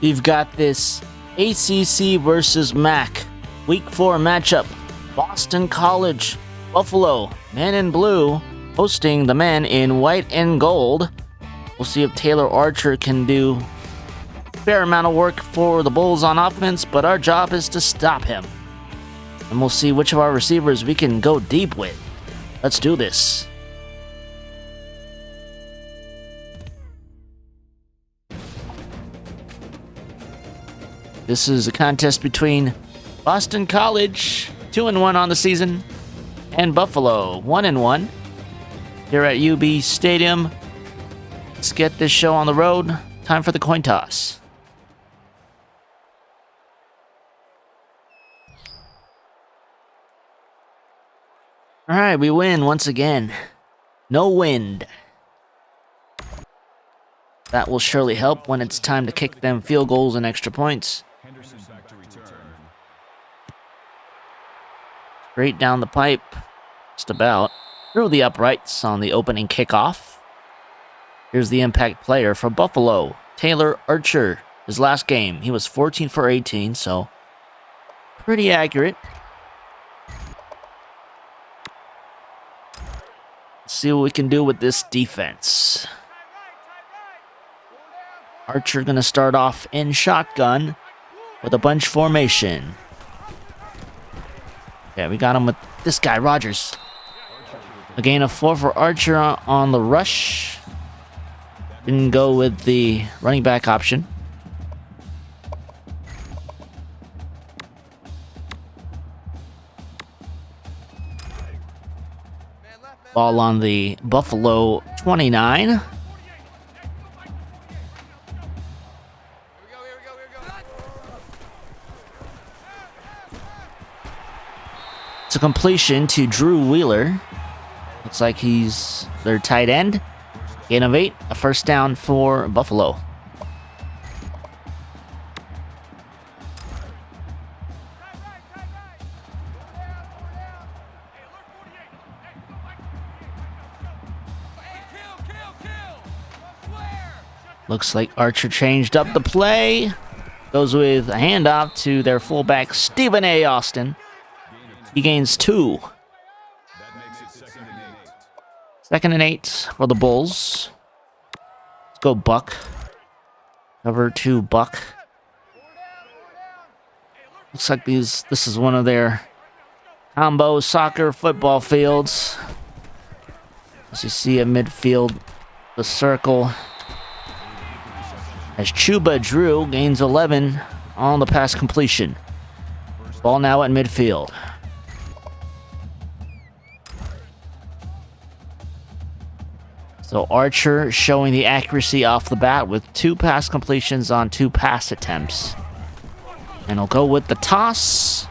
We've got this ACC versus MAC Week 4 matchup. Boston College, Buffalo, men in blue, hosting the men in white and gold. We'll see if Taylor Archer can do a fair amount of work for the Bulls on offense, but our job is to stop him. And we'll see which of our receivers we can go deep with. Let's do this. This is a contest between Boston College, 2-1 on the season, and Buffalo, 1-1. Here at UB Stadium. Let's get this show on the road. Time for the coin toss. All right, we win once again. No wind. That will surely help when it's time to kick them field goals and extra points. Straight down the pipe, just about. Through the uprights on the opening kickoff. Here's the impact player for Buffalo, Taylor Archer. His last game, he was 14 for 18, so pretty accurate. Let's see what we can do with this defense. Archer gonna start off in shotgun with a bunch formation. Yeah, we got him with this guy, Rogers. A gain of 4 for Archer on the rush. Didn't go with the running back option. Ball on the Buffalo 29. It's a completion to Drew Wheeler. Looks like he's their tight end. Gain of 8, a first down for Buffalo. Looks like Archer changed up the play. Goes with a handoff to their fullback, Stephen A. Austin. He gains 2. Second and 8 for the Bulls. Let's go Buck. Cover 2 Buck. Looks like this is one of their combo soccer football fields. As you see at midfield, the circle. As Chuba Drew gains 11 on the pass completion. Ball now at midfield. So Archer showing the accuracy off the bat with 2 pass completions on 2 pass attempts. And he'll go with the toss.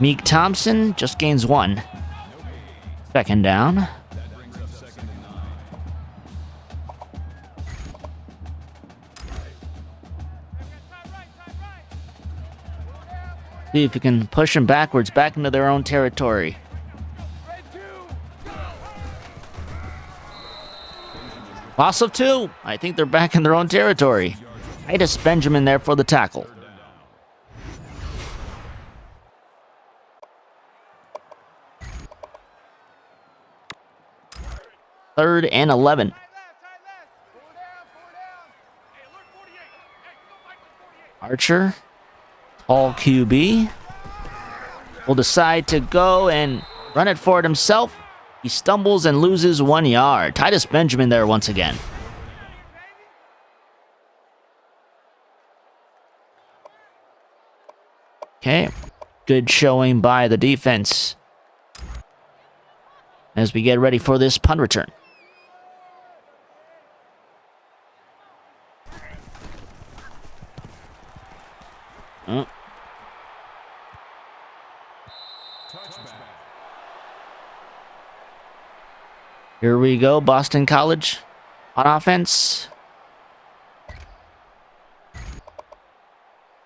Meek Thompson just gains 1. Second down. See if we can push them backwards, back into their own territory. Loss of 2. I think they're back in their own territory. Titus Benjamin there for the tackle. Third and 11. Archer, tall QB, will decide to go and run it for it himself. He stumbles and loses 1 yard. Titus Benjamin there once again. Okay, good showing by the defense as we get ready for this punt return. Here we go, Boston College on offense.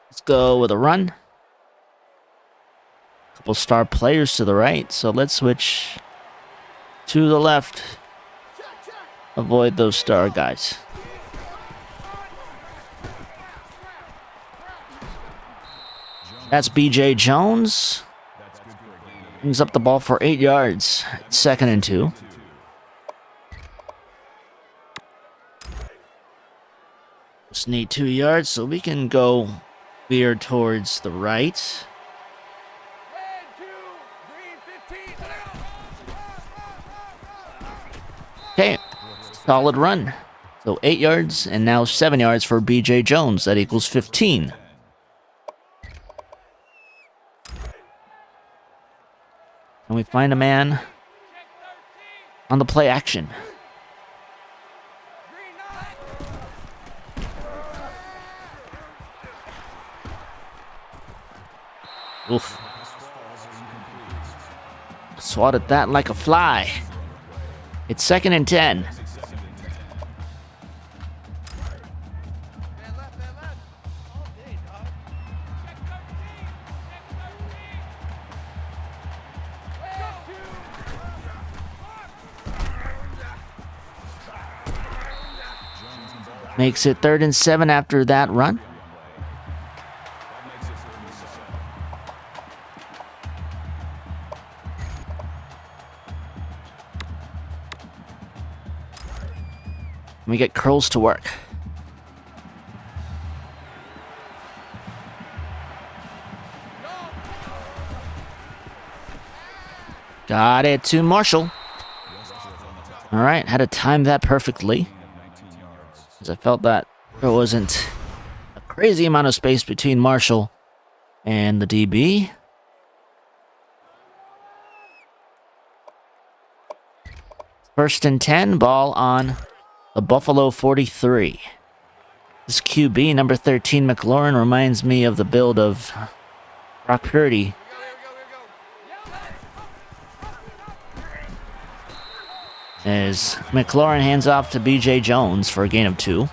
Let's go with a run. Couple star players to the right, so let's switch to the left. Avoid those star guys. That's BJ Jones. Brings up the ball for 8 yards. It's 2nd and 2. Just need 2 yards, so we can go veer towards the right. Okay, solid run. So 8 yards and now 7 yards for BJ Jones. That equals 15. Can we find a man on the play action? Oof. Swatted that like a fly. It's 2nd and 10. Makes it 3rd and 7 after that run. We get curls to work. Got it to Marshall. All right, had to time that perfectly. Because I felt that there wasn't a crazy amount of space between Marshall and the DB. First and 10, ball on the Buffalo 43. This QB, number 13, McLaurin, reminds me of the build of Brock Purdy. As McLaurin hands off to BJ Jones for a gain of 2.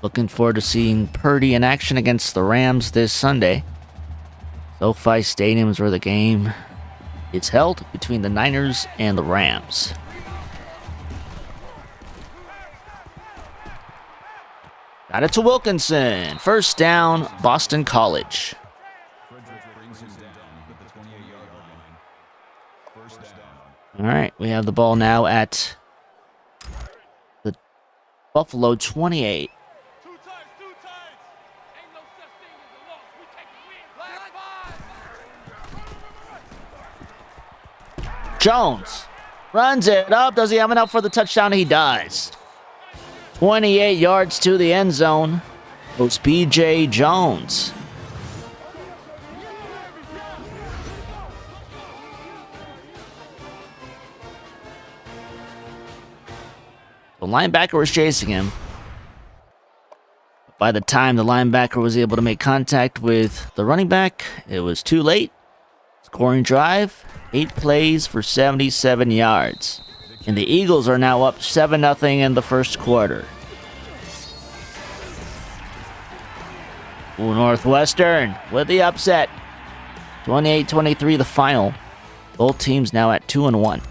Looking forward to seeing Purdy in action against the Rams this Sunday. SoFi Stadium is where the game is held between the Niners and the Rams. Got it to Wilkinson. First down, Boston College. All right, we have the ball now at the Buffalo 28. Jones runs it up. Does he have enough for the touchdown? He does. 28 yards to the end zone. Goes BJ Jones. The linebacker was chasing him. By the time the linebacker was able to make contact with the running back, it was too late. Scoring drive, 8 plays for 77 yards. And the Eagles are now up 7-0 in the first quarter. Ooh, Northwestern with the upset. 28-23 the final. Both teams now at 2-1.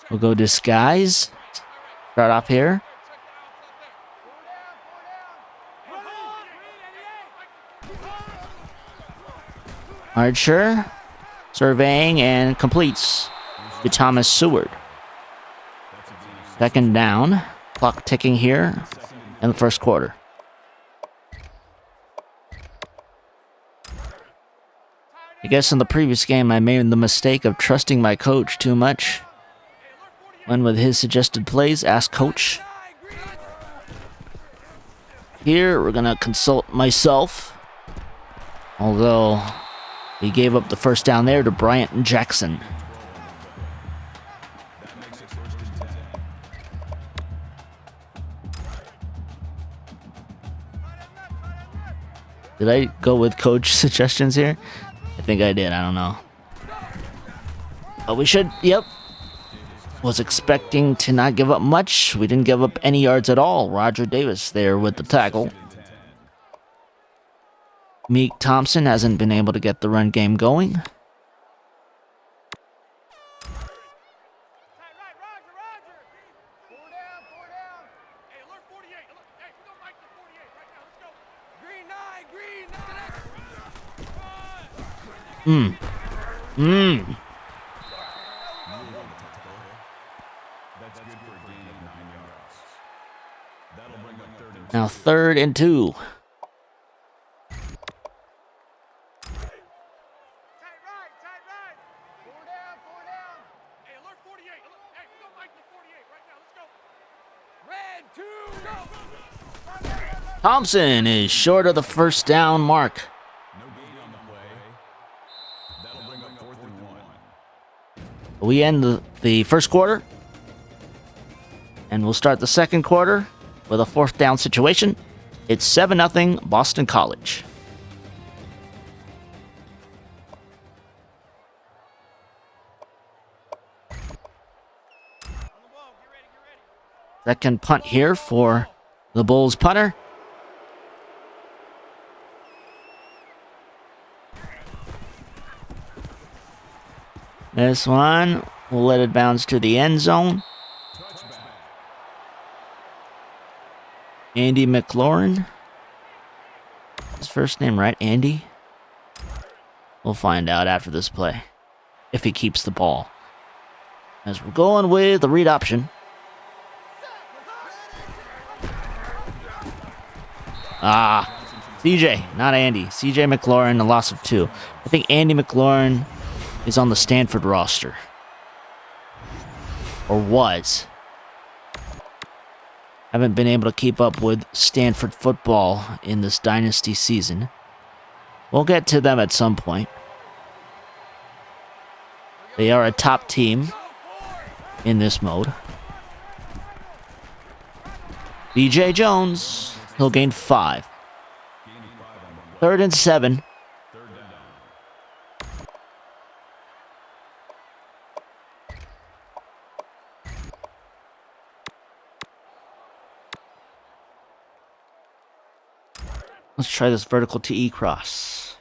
We'll go disguise. Start off here. Archer surveying and completes to Thomas Seward. 2nd down. Clock ticking here in the first quarter. I guess in the previous game I made the mistake of trusting my coach too much. When with his suggested plays, ask coach. Here, we're going to consult myself. Although, we gave up the first down there to Bryant Jackson. Did I go with coach suggestions here? I think I did. I don't know. But we should, yep. Was expecting to not give up much. We didn't give up any yards at all. Roger Davis there with the tackle. Meek Thompson hasn't been able to get the run game going. Now 3rd and 2. Thompson is short of the first down mark. We end the first quarter, and we'll start the second quarter with a 4th down situation. It's 7-0 Boston College. Second punt here for the Bulls punter. This one, we'll let it bounce to the end zone. Andy McLaurin. His first name right, Andy? We'll find out after this play, if he keeps the ball. As we're going with the read option. CJ, not Andy. CJ McLaurin, a loss of 2. I think Andy McLaurin is on the Stanford roster. Or was. Haven't been able to keep up with Stanford football in this dynasty season. We'll get to them at some point. They are a top team in this mode. BJ Jones, he'll gain 5. 3rd and 7. Let's try this vertical TE cross.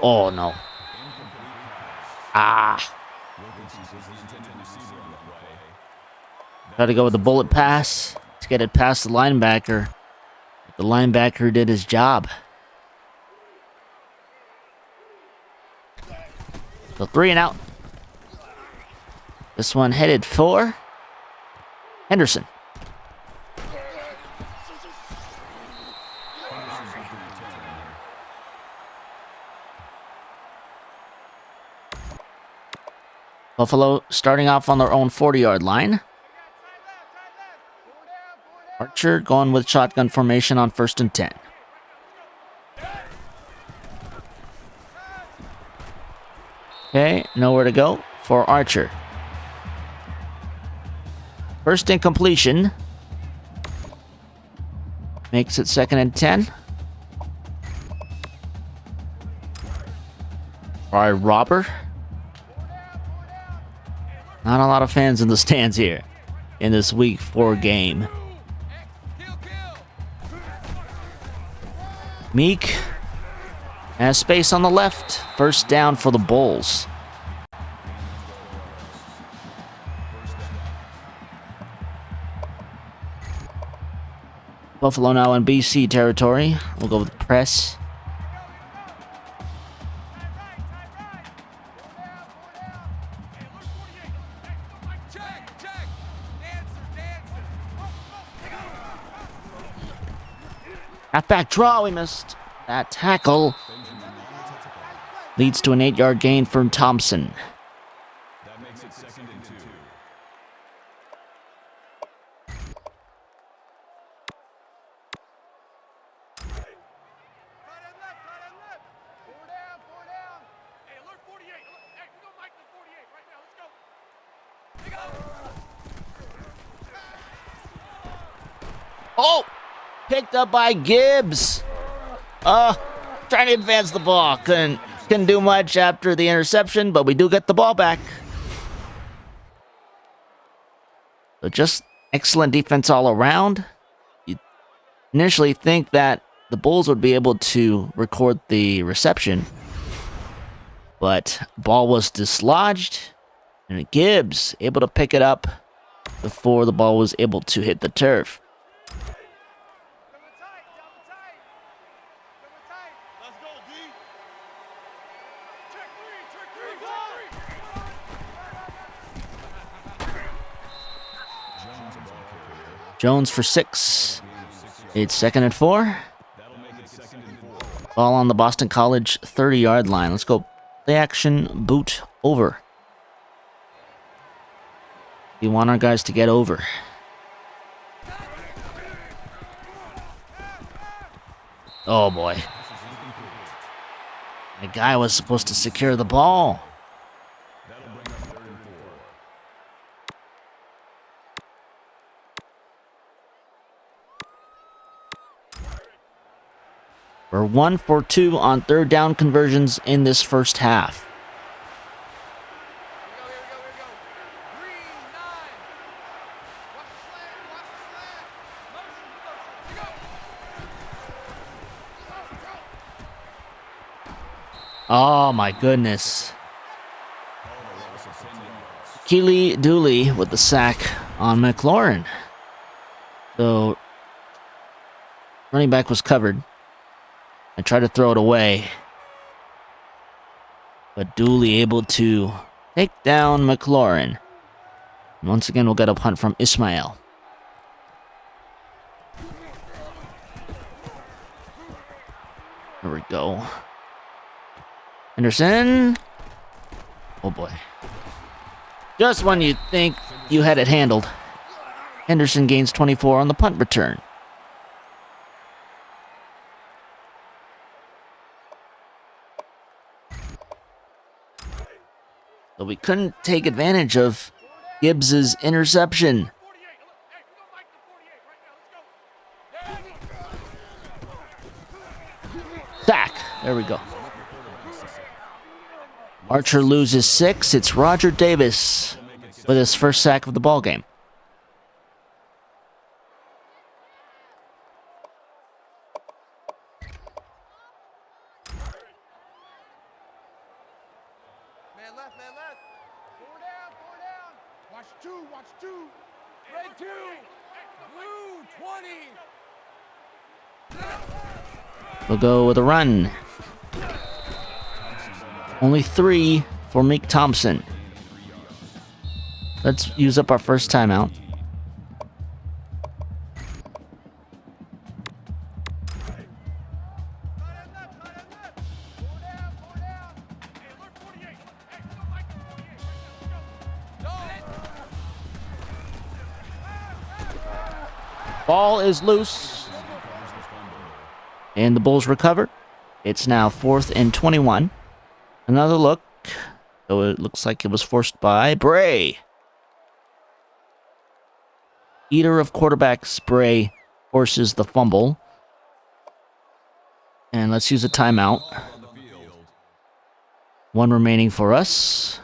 Oh, no. Try to go with the bullet pass to get it past the linebacker. The linebacker did his job. So 3 and out. This one headed for Henderson. Buffalo starting off on their own 40-yard line. Archer going with shotgun formation on 1st and 10. Okay, nowhere to go for Archer. First incompletion. Makes it 2nd and 10. All right, Robber. Not a lot of fans in the stands here in this week 4 game. Meek has space on the left. First down for the Bulls. Buffalo now in BC territory. We'll go with press. Halfback draw, we missed. That tackle leads to an 8-yard gain from Thompson. That makes it 2nd and 2. Oh! Picked up by Gibbs. Trying to advance the ball. Couldn't do much after the interception, but we do get the ball back. So just excellent defense all around. You initially think that the Bulls would be able to record the reception, but ball was dislodged, and Gibbs able to pick it up before the ball was able to hit the turf. Jones for 6. It's 2nd and 4. Ball on the Boston College 30-yard line. Let's go. Play action, boot over. We want our guys to get over. Oh boy. The guy was supposed to secure the ball. We're 1 for 2 on 3rd down conversions in this first half. Oh my goodness. Keely Dooley with the sack on McLaurin. So, running back was covered. I tried to throw it away, but Dooley able to take down McLaurin. And once again, we'll get a punt from Ismail. There we go. Henderson. Oh boy. Just when you think you had it handled, Henderson gains 24 on the punt return. So we couldn't take advantage of Gibbs's interception. Sack. There we go. Archer loses 6. It's Roger Davis with his first sack of the ball game. We'll go with a run. Only 3 for Meek Thompson. Let's use up our first timeout. Ball is loose. And the Bulls recover. It's now 4th and 21. Another look. So it looks like it was forced by Bray. Eater of quarterbacks, Bray forces the fumble. And let's use a timeout. 1 remaining for us.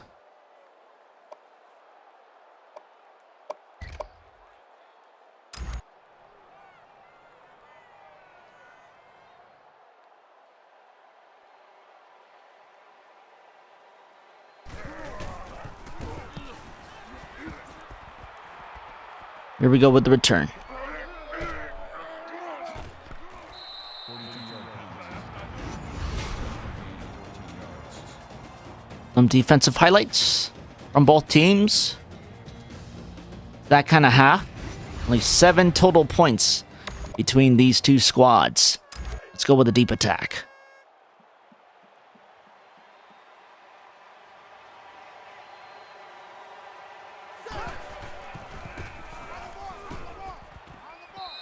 Here we go with the return. Some defensive highlights from both teams. That kind of half. Only 7 total points between these two squads. Let's go with a deep attack.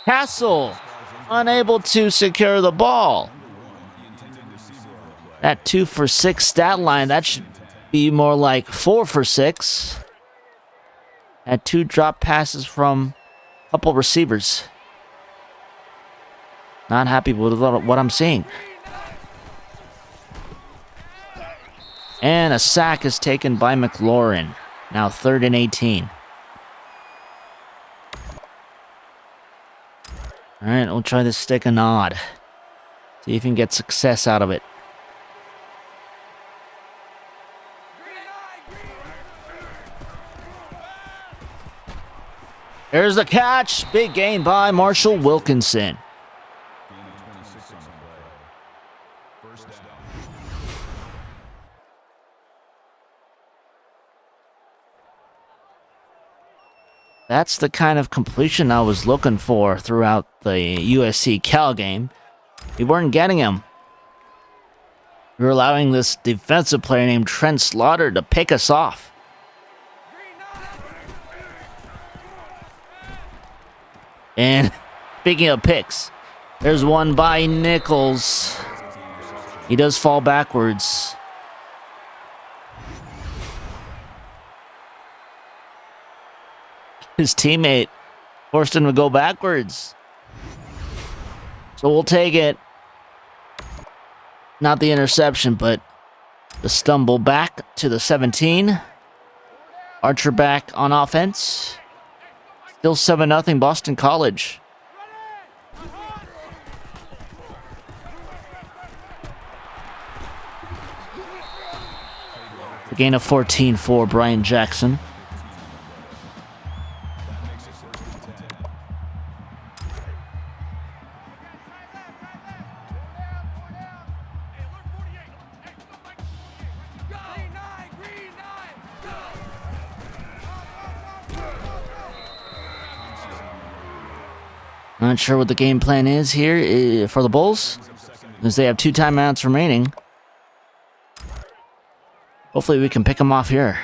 Castle, unable to secure the ball. That 2 for 6 stat line, that should be more like 4 for 6. Had 2 drop passes from a couple receivers. Not happy with what I'm seeing. And a sack is taken by McLaurin. Now 3rd and 18. All right, we'll try this stick a nod. See if we can get success out of it. There's the catch. Big gain by Marshall Wilkinson. Gain of 26 on the play. First down. That's the kind of completion I was looking for throughout the USC Cal game. We weren't getting him. We were allowing this defensive player named Trent Slaughter to pick us off. And speaking of picks, there's one by Nichols. He does fall backwards. His teammate forced him to go backwards. So we'll take it. Not the interception, but the stumble back to the 17. Archer back on offense. Still 7-0 Boston College. A gain of 14 for Brian Jackson. Not sure what the game plan is here for the Bulls, as they have 2 timeouts remaining. Hopefully we can pick them off here.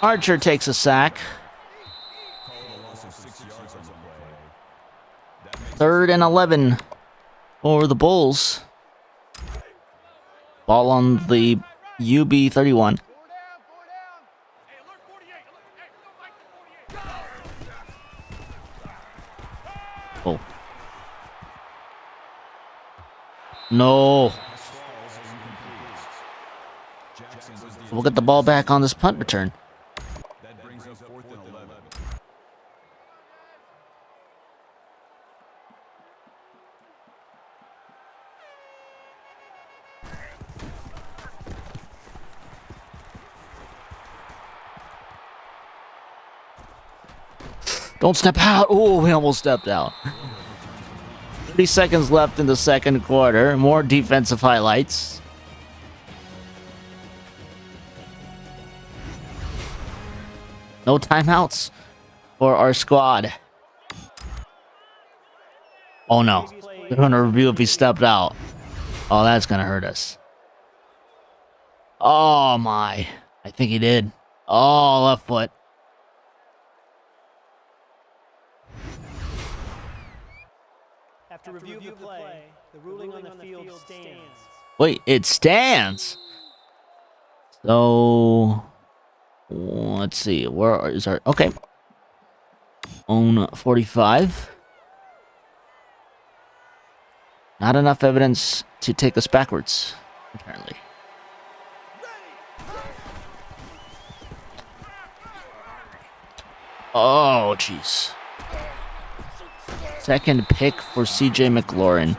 Archer takes a sack. 3rd and 11 for the Bulls. Ball on the UB 31. Oh. No. We'll get the ball back on this punt return. That brings us 4th and 11. Don't step out. Oh, we almost stepped out. 30 seconds left in the second quarter. More defensive highlights. No timeouts for our squad. Oh no. They're going to review if he stepped out. Oh, that's going to hurt us. Oh my. I think he did. Oh, left foot. After review of the play, the ruling on the field stands. Wait, it stands. So let's see. Where is our... Okay. Own 45. Not enough evidence to take us backwards, apparently. Oh, jeez. Second pick for CJ McLaurin.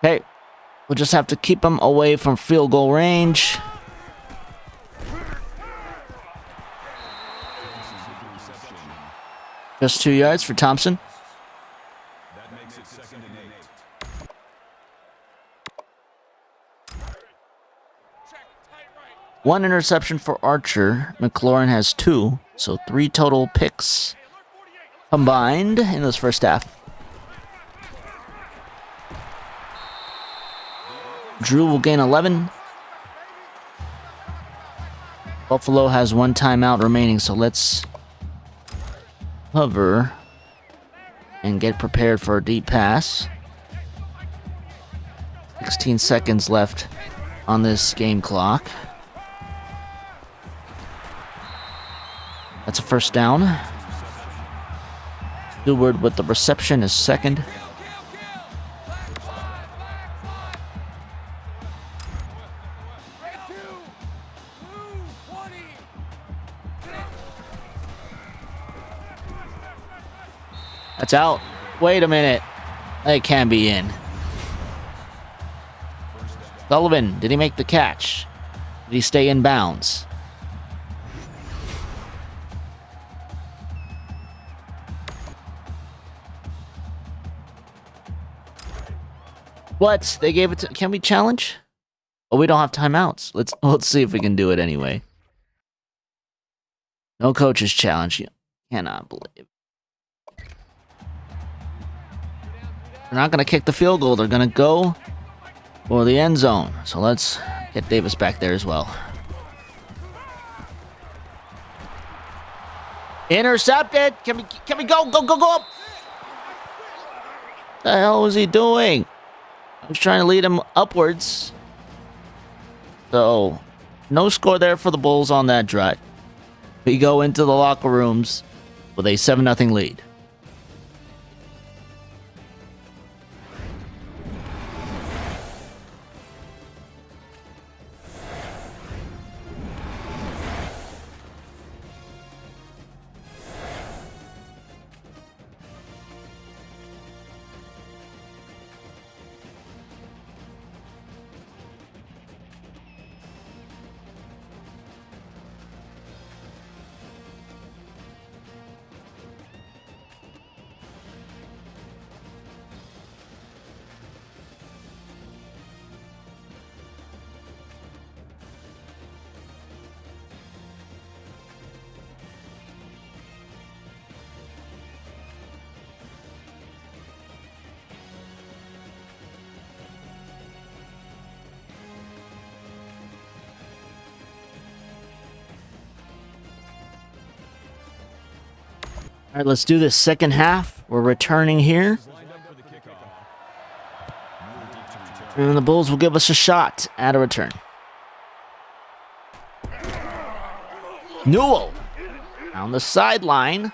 Okay, we'll just have to keep him away from field goal range. Just 2 yards for Thompson. That makes it 2nd and 8. One interception for Archer. McLaurin has 2, so 3 total picks combined in this first half. Drew will gain 11. Buffalo has 1 timeout remaining, so let's hover and get prepared for a deep pass. 16 seconds left on this game clock. That's a first down. Stewart with the reception is second. That's out. Wait a minute. It can be in. Sullivan, did he make the catch? Did he stay in bounds? What? They gave it to... Can we challenge? Oh, we don't have timeouts. Let's see if we can do it anyway. No coaches challenge. You cannot believe. They're not going to kick the field goal. They're going to go for the end zone. So let's get Davis back there as well. Intercepted. Can we go? Go up. What the hell was he doing? I was trying to lead him upwards. So, no score there for the Bulls on that drive. We go into the locker rooms with a 7-0 lead. All right, let's do this second half. We're returning here. And the Bulls will give us a shot at a return. Newell on the sideline.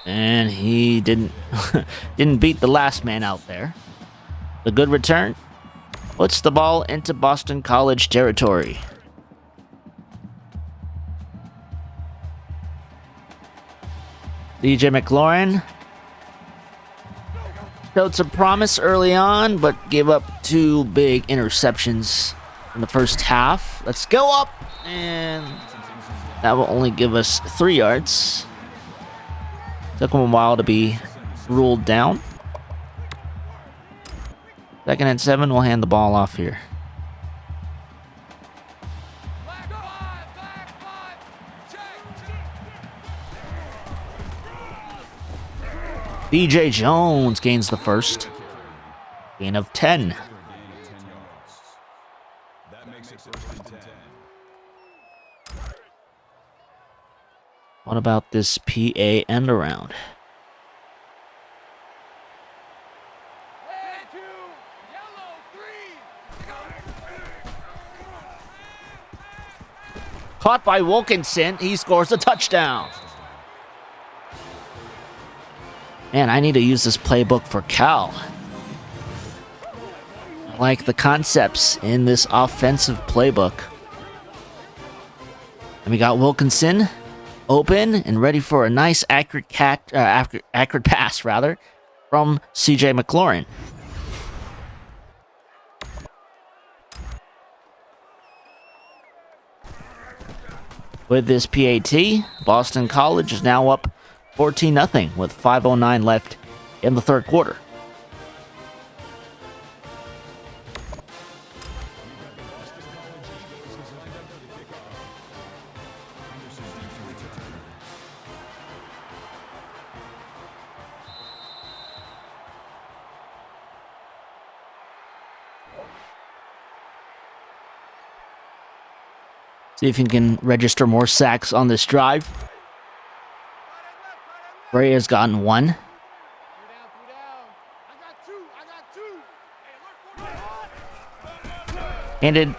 And he didn't beat the last man out there. The good return puts the ball into Boston College territory. DJ McLaurin showed some promise early on, but gave up 2 big interceptions in the first half. Let's go up, and that will only give us 3 yards. Took him a while to be ruled down. 2nd and 7, we'll hand the ball off here. BJ Jones gains the first. Gain of 10. What about this PA end around? Caught by Wilkinson. He scores a touchdown. Man, I need to use this playbook for Cal. I like the concepts in this offensive playbook. And we got Wilkinson open and ready for a nice accurate pass from CJ McLaurin. With this PAT, Boston College is now up 14-0 with 5:09 left in the third quarter. See if he can register more sacks on this drive. Bray has gotten one. Handed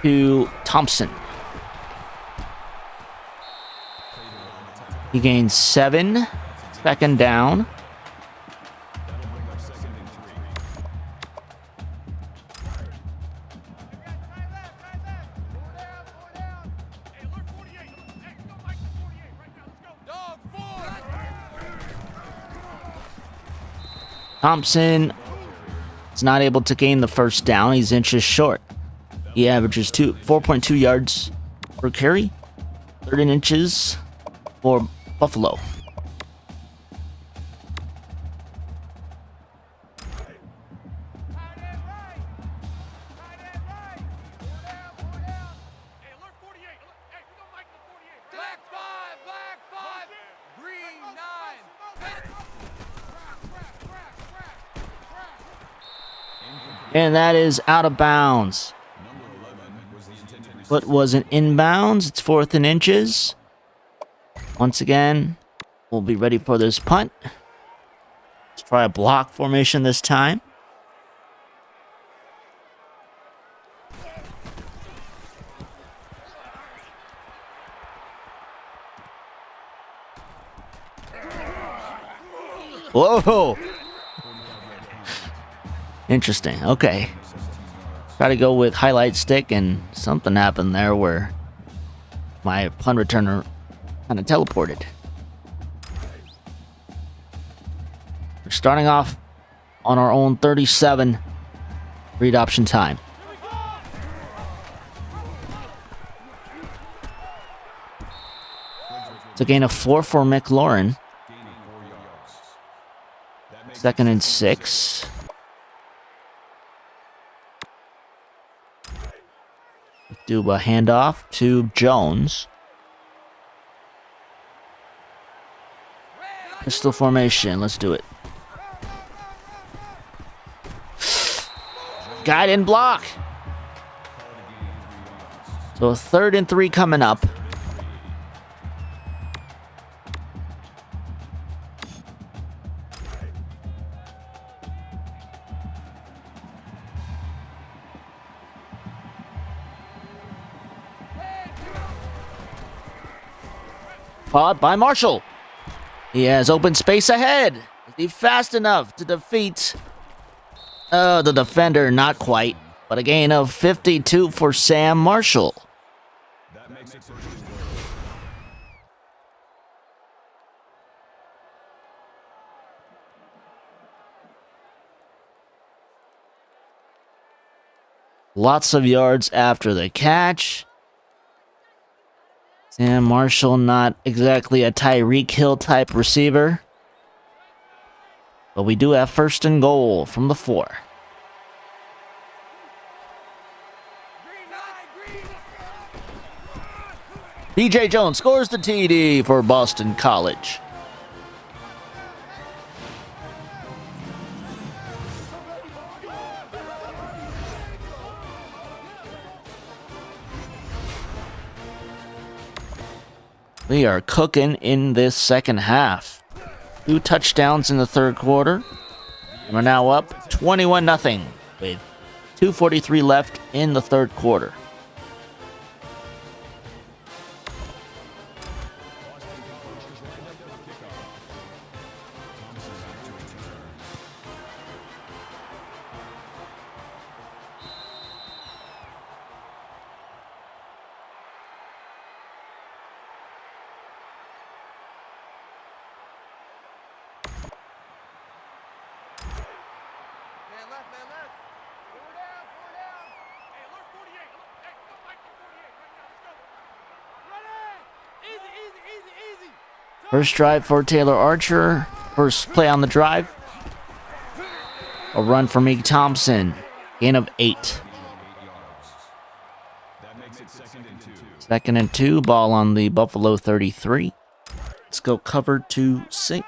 to Thompson. He gains 7. Second down. Thompson is not able to gain the first down. He's inches short. He averages 4.2 yards per carry. 13 inches for Buffalo. And that is out of bounds. Foot wasn't inbounds. It's 4th and inches. Once again, we'll be ready for this punt. Let's try a block formation this time. Whoa! Interesting. Okay. Try to go with highlight stick, and something happened there where my punt returner kind of teleported. We're starting off on our own 37. Read option time. It's a gain of 4 for McLaurin. 2nd and 6. Do a handoff to Jones. Pistol formation. Let's do it. Guy didn't block. So 3rd and 3 coming up. Caught by Marshall. He has open space ahead. Is he fast enough to defeat the defender? Not quite, but a gain of 52 for Sam Marshall. That makes it Lots of yards after the catch. Sam Marshall, not exactly a Tyreek Hill type receiver. But we do have 1st and goal from the 4. DJ Jones scores the TD for Boston College. We are cooking in this second half. 2 touchdowns in the 3rd quarter. We're now up 21-0 with 2:43 left in the 3rd quarter. First drive for Taylor Archer. First play on the drive. A run for Meek Thompson. Gain of 8. That makes it 2nd and 2. 2nd and 2. Ball on the Buffalo 33. Let's go cover to sink.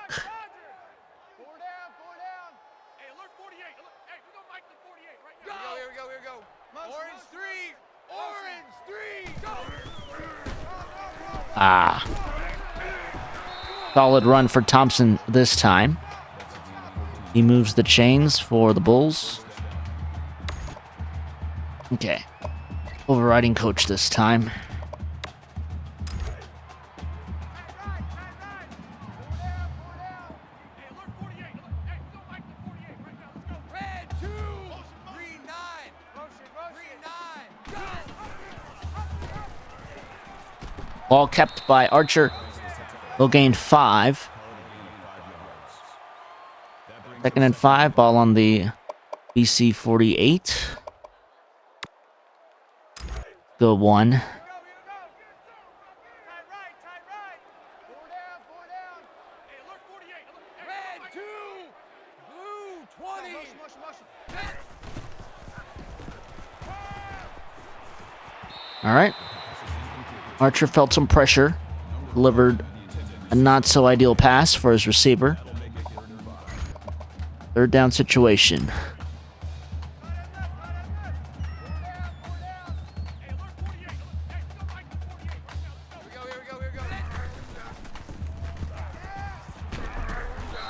Solid run for Thompson this time. He moves the chains for the Bulls. Okay. Overriding coach this time. Ball kept by Archer. They'll gain 5. 2nd and 5. Ball on the BC 48. Go 1. All right. Archer felt some pressure. Delivered a not so ideal pass for his receiver. 3rd down situation.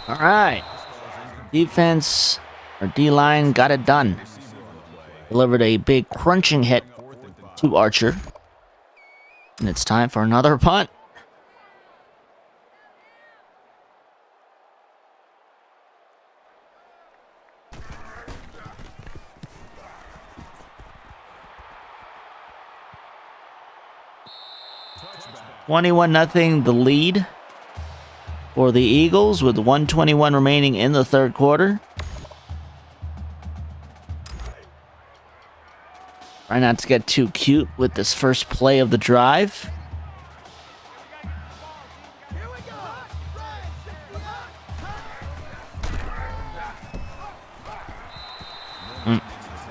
All right. Defense, or D-line, got it done. Delivered a big crunching hit to Archer. And it's time for another punt. Touchback. 21-0 the lead for the Eagles with 1:21 remaining in the 3rd quarter. Try not to get too cute with this first play of the drive.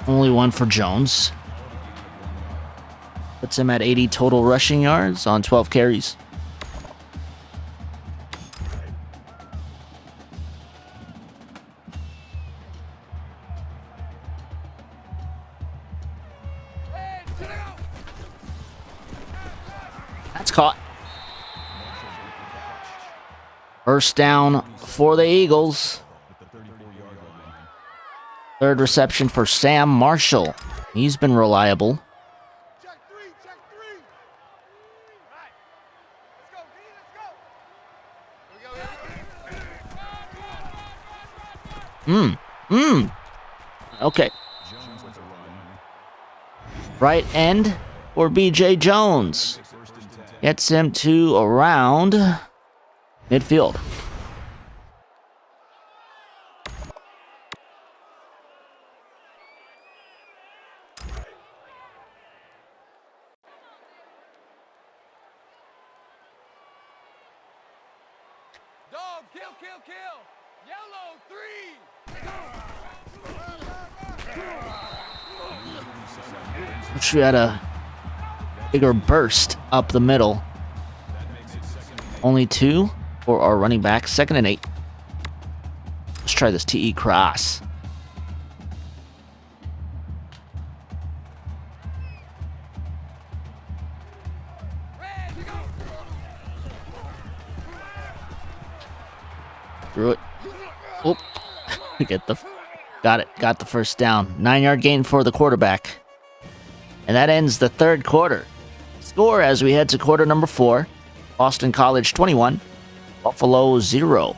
Only 1 for Jones. Puts him at 80 total rushing yards on 12 carries. That's caught. First down for the Eagles. 3rd reception for Sam Marshall. He's been reliable. Okay. Right end for BJ Jones. Gets him to around midfield. Dog, kill, kill, kill. Yellow 3. Wish we had a bigger burst up the middle. Only 2 for our running back. 2nd and 8. Let's try this TE cross. Threw it. Oh, got the first down. 9-yard gain for the quarterback. And that ends the 3rd quarter. Score as we head to quarter number 4. Boston College 21, Buffalo 0.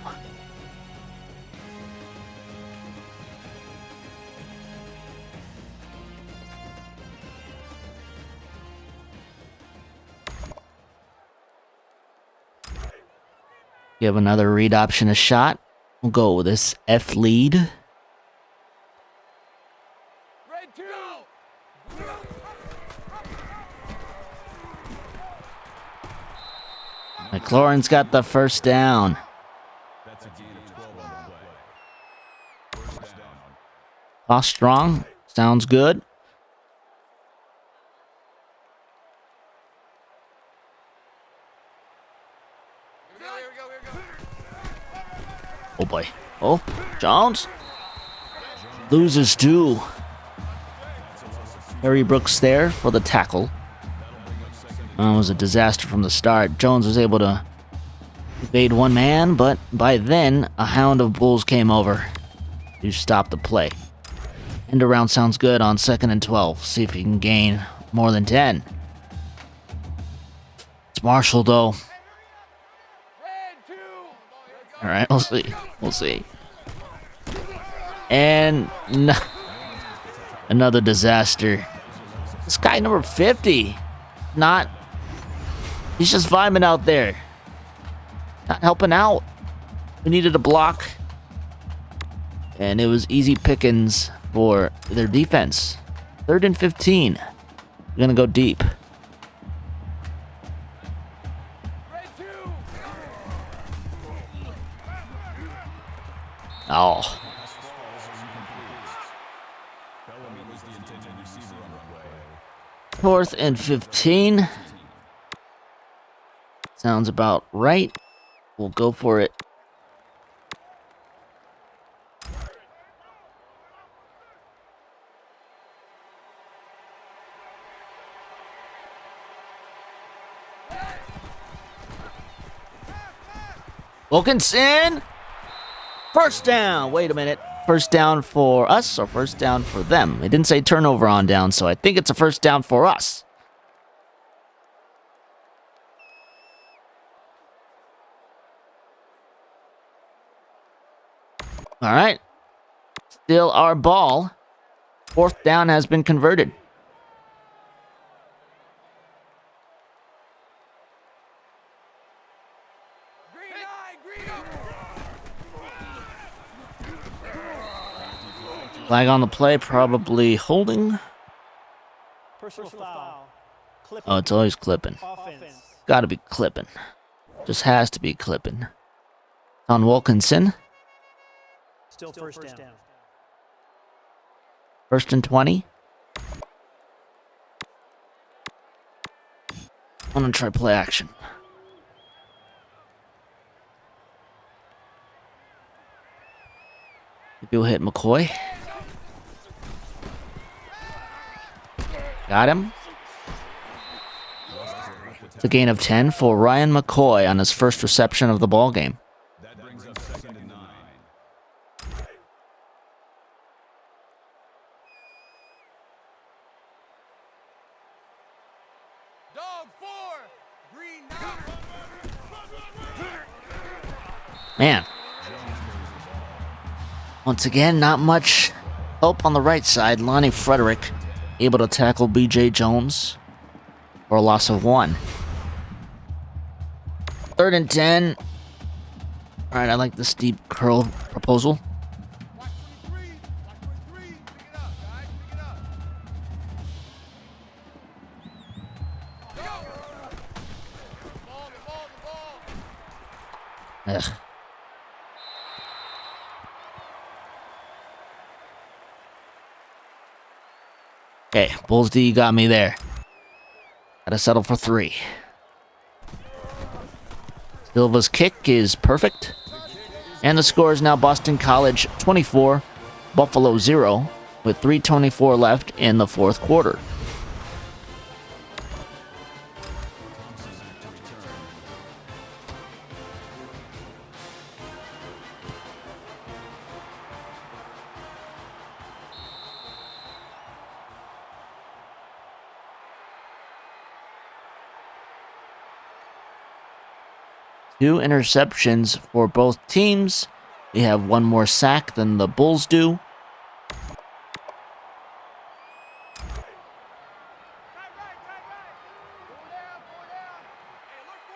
Give another read option a shot. We'll go with this F lead. Red 2. McLaurin's got the first down. That's a gain of 12 on the play. First down. Clock strong. Sounds good. Here we go. Oh boy. Oh, Jones loses 2. Harry Brooks there for the tackle. It was a disaster from the start. Jones was able to Evade one man, but by then, a hound of bulls came over to stop the play. End around sounds good on 2nd and 12. See if he can gain more than 10. It's Marshall, though. Red 2. All right, we'll see. We'll see. And another disaster. This guy number 50, he's just vibing out there. Not helping out. We needed a block. And it was easy pickings for their defense. 3rd and 15. We're gonna go deep. Red 2. Oh. Bellamy was the intended receiver on the play. 4th and 15. Sounds about right. We'll go for it. Wilkinson! First down! Wait a minute. First down for us or first down for them? It didn't say turnover on down, so I think it's a first down for us. All right. Still our ball. 4th down has been converted. Green eye, green eye. Flag on the play, probably holding. Personal foul. Clipping. Oh, it's always clipping. Offense. Gotta be clipping. Just has to be clipping. On Wilkinson. Still first down. 1st and 20. I'm gonna try play action. Maybe we'll hit McCoy. Got him. It's a gain of 10 for Ryan McCoy on his first reception of the ball game. That brings up 2nd and 9. Dog 4. Green 9. Man. Once again, not much help on the right side. Lonnie Frederick able to tackle B.J. Jones for a loss of 1. 3rd and 10. All right, I like the steep curl proposal. Watch 23. Watch 23. Pick it up, guys. Pick it up. Go. The ball, the ball, the ball. Ugh. Okay, Bulls D got me there. Gotta settle for 3. Silva's kick is perfect. And the score is now Boston College 24, Buffalo 0, with 3:24 left in the 4th quarter. Two interceptions for both teams. We have one more sack than the Bulls do.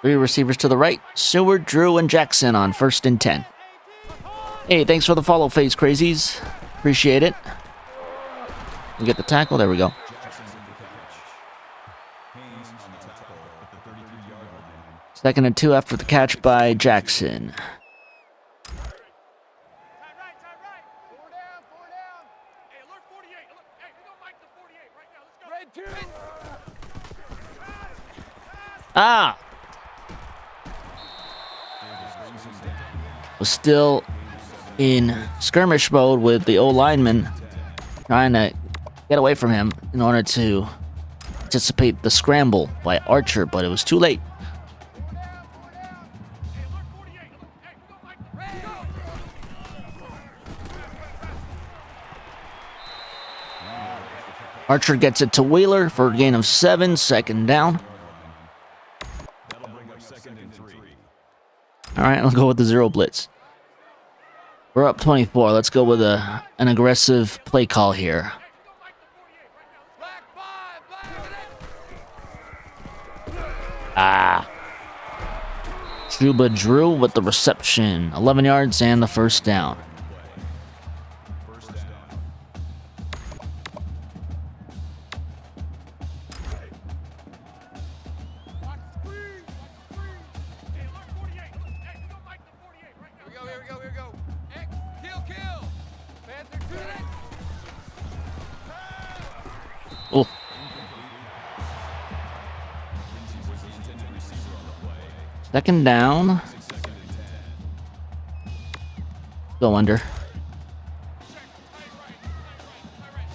Three receivers to the right. Seward, Drew, and Jackson on 1st and 10. Hey, thanks for the follow, Face Crazies. Appreciate it. We get the tackle. There we go. Jackson's in the catch. Haynes on the tackle at the 33-yard line. 2nd and 2 after the catch by Jackson. Time right. 4 down. Hey, alert 48. Alert. Hey, we gonna mic the 48 right now. Let's go. Red 2. Ah! Was still in skirmish mode with the O-lineman trying to get away from him in order to anticipate the scramble by Archer, but it was too late. Archer gets it to Wheeler for a gain of 7, second down. That'll bring up 2nd and 3. All right, let's go with the zero blitz. We're up 24. Let's go with an aggressive play call here. Juba Drew with the reception. 11 yards and the first down. First down. Watch the screen. Watch the screen. Hey, alert 48. Hey, we gonna make the 48 right now. Here we go. X, kill. Panther to the next. Oh, second down. Go under. Check right.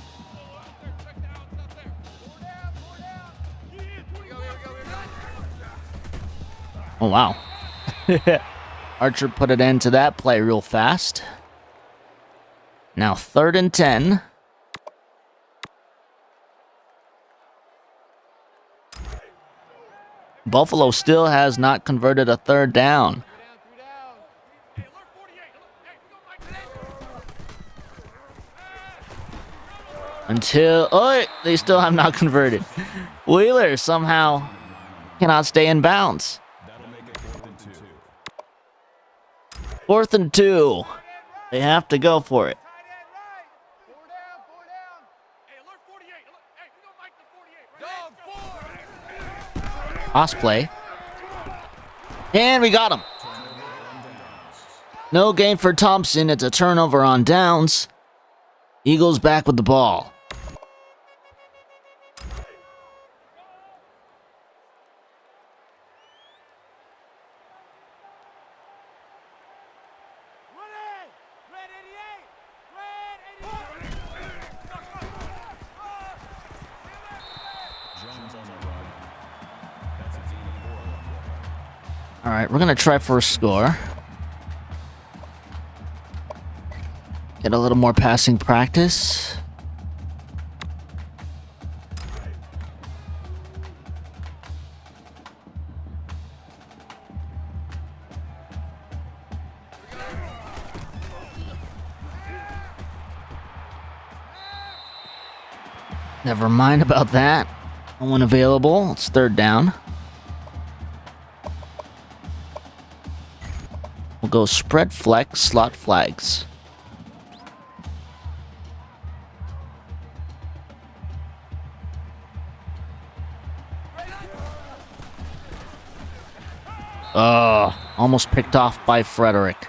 Check the outs up there. Four down. Yeah, here we go. Oh, wow. Archer put an end to that play real fast. Now 3rd and 10. Buffalo still has not converted a 3rd down. 3 down. Hey, alert 48. Hey, we gonna make the Until... Oh, they still have not converted. Wheeler somehow cannot stay in bounds. That'll make it 4th and 2. 4th and 2. They have to go for it. tight end right. Four down. Hey, alert 48. Hey, we gonna make the 48 right now. Let's go. Toss play. And we got him. No gain for Thompson. It's a turnover on downs. Eagles back with the ball. Jones on the run. That's a team of 4 on the play. All right, we're going to try for a score. Get a little more passing practice. Never mind about that. No one available. It's 3rd down. We'll go spread flex, slot flags. Almost picked off by Frederick.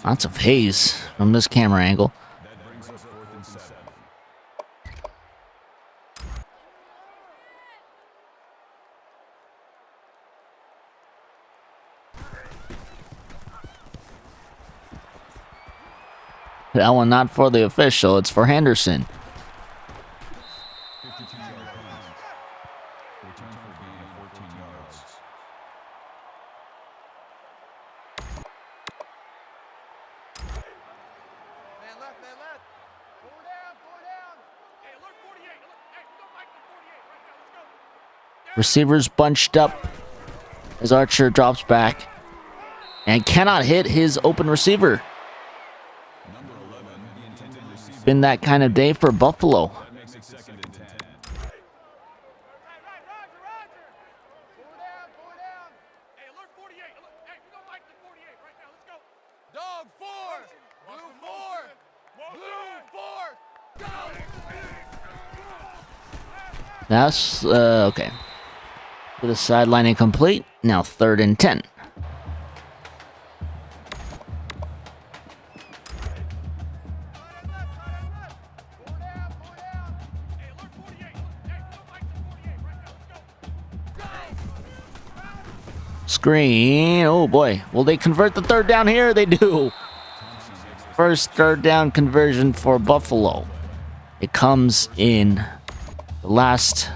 Lots of haze from this camera angle. That brings us 4th and 7. That one not for the official, it's for Henderson. 52-yard penalty. Return for a gain of 14 yards. Man left. Four down. Hey, alert 48. Hey, we gonna make the 48 right now. Let's go. Receivers bunched up as Archer drops back and cannot hit his open receiver. Number 11, the intended receiver. Been that kind of day for Buffalo. That makes it 2nd and 10. Right, Roger. Four down. Hey, alert 48. Hey, we gonna make the 48 right now. Let's go. Dog 4. Blue 4. Go. That's, okay. To the sideline incomplete. Now 3rd and 10. Four down. Hey, alert 48. Hey, we gonna make the 48 right now. Let's go. Screen. Oh boy. Will they convert the 3rd down here? They do. First 3rd down conversion for Buffalo. It comes in the last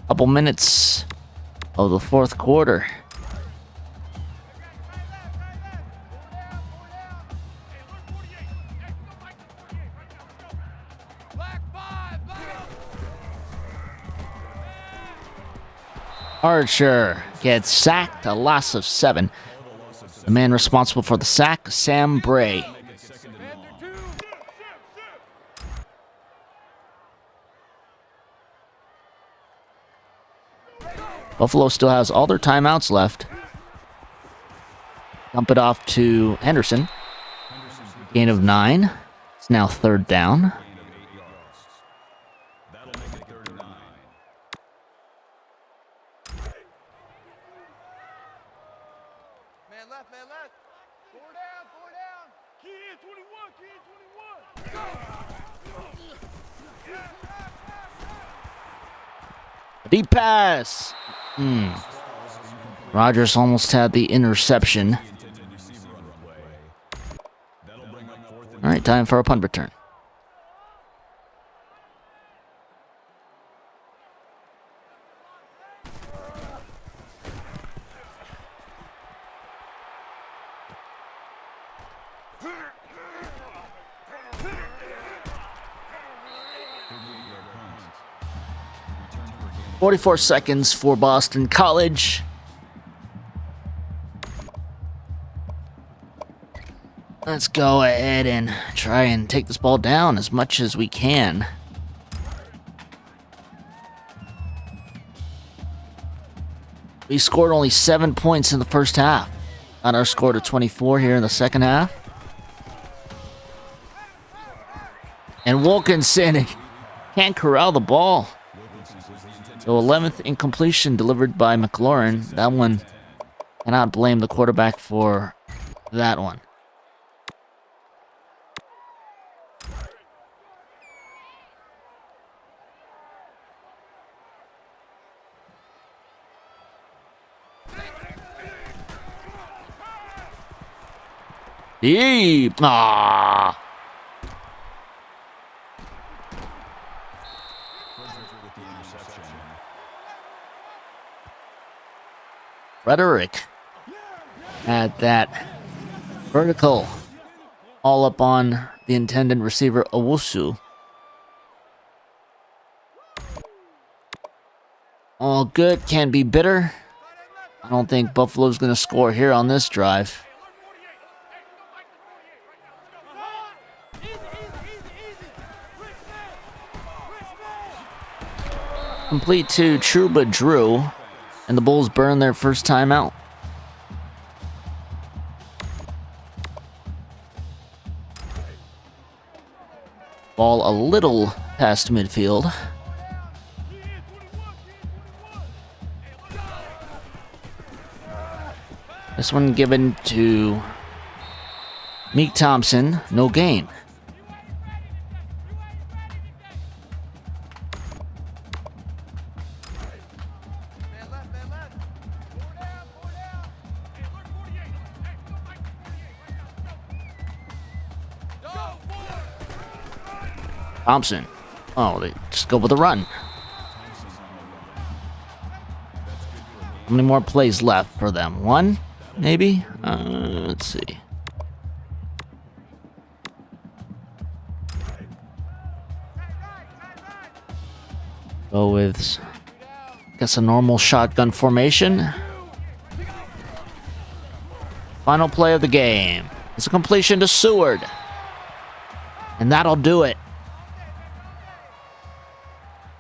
couple minutes of the 4th quarter. Black 5. Archer gets sacked, a loss of 7. The man responsible for the sack, Sam Bray. Buffalo still has all their timeouts left. Dump it off to Henderson. Gain of 9. It's now 3rd down. Man left, man left. Four down, four down. Key in 21, key in 21. Deep pass. Rodgers almost had the interception. All right, time for a punt return. "44 seconds for Boston College." Let's go ahead and try and take this ball down as much as we can. We scored only 7 points in the first half. Got our score to 24 here in the second half. And Wilkinson can't corral the ball. So 11th incompletion delivered by McLaurin. That one, cannot blame the quarterback for that one. Deep. Ah. Frederick had that vertical all up on the intended receiver, Owusu. All good, can be bitter. I don't think Buffalo's going to score here on this drive. Complete to Truba Drew, and the Bulls burn their first timeout. Ball a little past midfield. This one given to Meek Thompson, no gain. Thompson. Oh, they just go with a run. How many more plays left for them? One, maybe? Let's see. Go with, I guess, a normal shotgun formation. Final play of the game. It's a completion to Seward. And that'll do it.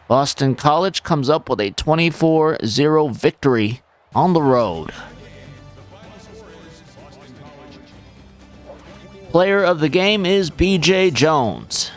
Boston College comes up with a 24-0 victory on the road. Player of the game is B.J. Jones.